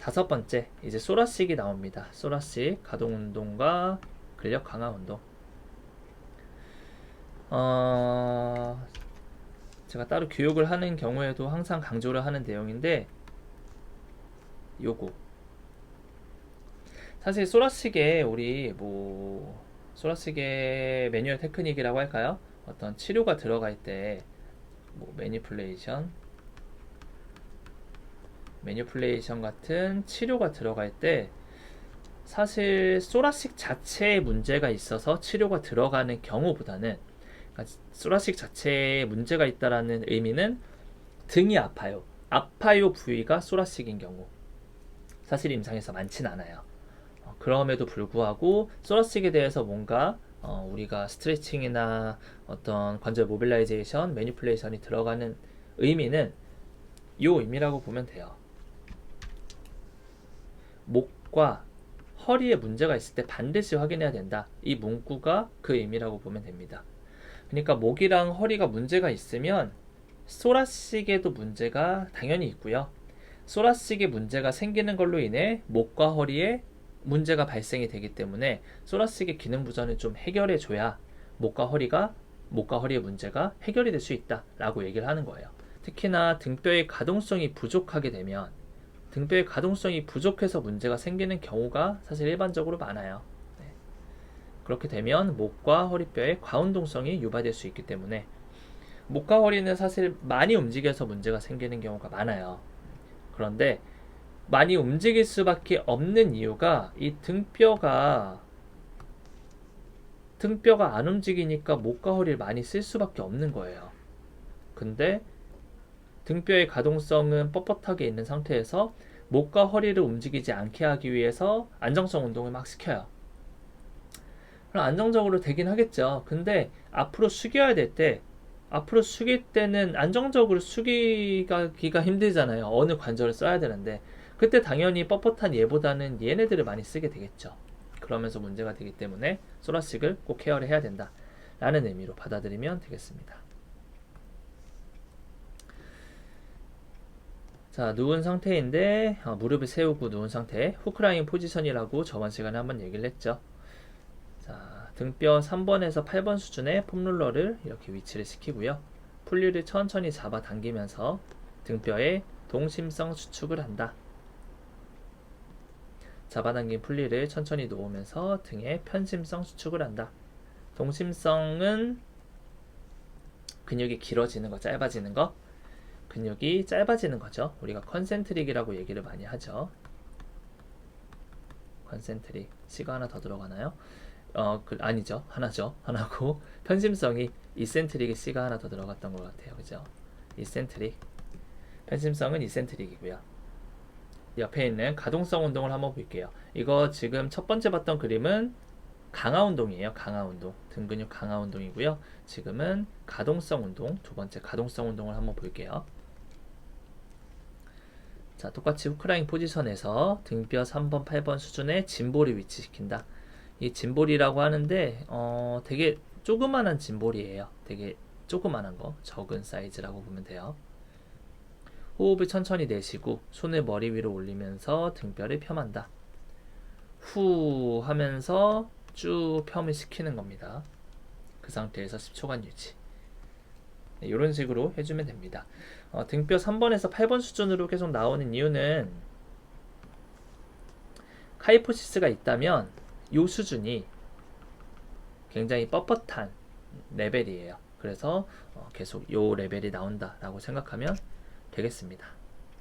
다섯 번째, 이제 소라식이 나옵니다. 소라식, 가동운동과 근력 강화운동. 제가 따로 교육을 하는 경우에도 항상 강조를 하는 내용인데, 요거. 사실 소라식에 우리 소라식의 매뉴얼 테크닉이라고 할까요? 어떤 치료가 들어갈 때, 매니플레이션 같은 치료가 들어갈 때 사실 소라식 자체에 문제가 있어서 치료가 들어가는 경우보다는, 그러니까 소라식 자체에 문제가 있다라는 의미는 등이 아파요 부위가 소라식인 경우 사실 임상에서 많진 않아요. 그럼에도 불구하고 소라식에 대해서 뭔가 우리가 스트레칭이나 어떤 관절 모빌라이제이션, 매니플레이션이 들어가는 의미는 이 의미라고 보면 돼요. 목과 허리에 문제가 있을 때 반드시 확인해야 된다. 이 문구가 그 의미라고 보면 됩니다. 그러니까 목이랑 허리가 문제가 있으면 소라식에도 문제가 당연히 있고요. 소라식에 문제가 생기는 걸로 인해 목과 허리에 문제가 발생이 되기 때문에 소라식의 기능 부전을 좀 해결해 줘야 목과 허리의 문제가 해결이 될 수 있다라고 얘기를 하는 거예요. 특히나 등뼈의 가동성이 부족하게 되면, 등뼈의 가동성이 부족해서 문제가 생기는 경우가 사실 일반적으로 많아요. 네. 그렇게 되면 목과 허리뼈의 과운동성이 유발될 수 있기 때문에 목과 허리는 사실 많이 움직여서 문제가 생기는 경우가 많아요. 그런데 많이 움직일 수밖에 없는 이유가 이 등뼈가 안 움직이니까 목과 허리를 많이 쓸 수밖에 없는 거예요. 근데 등뼈의 가동성은 뻣뻣하게 있는 상태에서 목과 허리를 움직이지 않게 하기 위해서 안정성 운동을 막 시켜요. 그럼 안정적으로 되긴 하겠죠. 근데 앞으로 숙일 때는 안정적으로 숙이기가 힘들잖아요. 어느 관절을 써야 되는데 그때 당연히 뻣뻣한 얘보다는 얘네들을 많이 쓰게 되겠죠. 그러면서 문제가 되기 때문에 소라식을 꼭 케어를 해야 된다 라는 의미로 받아들이면 되겠습니다. 자, 누운 상태인데 무릎을 세우고 누운 상태, 후크라인 포지션이라고 저번 시간에 한번 얘기를 했죠. 자, 등뼈 3번에서 8번 수준의 폼롤러를 이렇게 위치를 시키고요. 풀리를 천천히 잡아 당기면서 등뼈의 동심성 수축을 한다. 잡아당긴 풀리를 천천히 놓으면서 등의 편심성 수축을 한다. 동심성은 근육이 길어지는 거, 짧아지는 거, 근육이 짧아지는 거죠. 우리가 컨센트릭이라고 얘기를 많이 하죠. 컨센트릭. C가 하나 더 들어가나요? 아니죠. 하나죠. 하나고 편심성이 이센트릭에 C가 하나 더 들어갔던 것 같아요. 그죠? 이센트릭. 편심성은 이센트릭이고요. 옆에 있는 가동성 운동을 한번 볼게요. 이거 지금 첫 번째 봤던 그림은 강화 운동이에요. 강화 운동. 등 근육 강화 운동이고요. 지금은 가동성 운동, 두 번째 가동성 운동을 한번 볼게요. 자, 똑같이 후크라인 포지션에서 등뼈 3번, 8번 수준의 짐볼을 위치시킨다. 이 짐볼이라고 하는데 되게 조그만한 짐볼이에요. 되게 조그만한 거, 적은 사이즈라고 보면 돼요. 호흡을 천천히 내쉬고 손을 머리 위로 올리면서 등뼈를 펴만다. 후 하면서 쭉 펴을 시키는 겁니다. 그 상태에서 10초간 유지. 네, 이런 식으로 해주면 됩니다. 등뼈 3번에서 8번 수준으로 계속 나오는 이유는 카이포시스가 있다면 이 수준이 굉장히 뻣뻣한 레벨이에요. 그래서 계속 이 레벨이 나온다라고 생각하면 되겠습니다.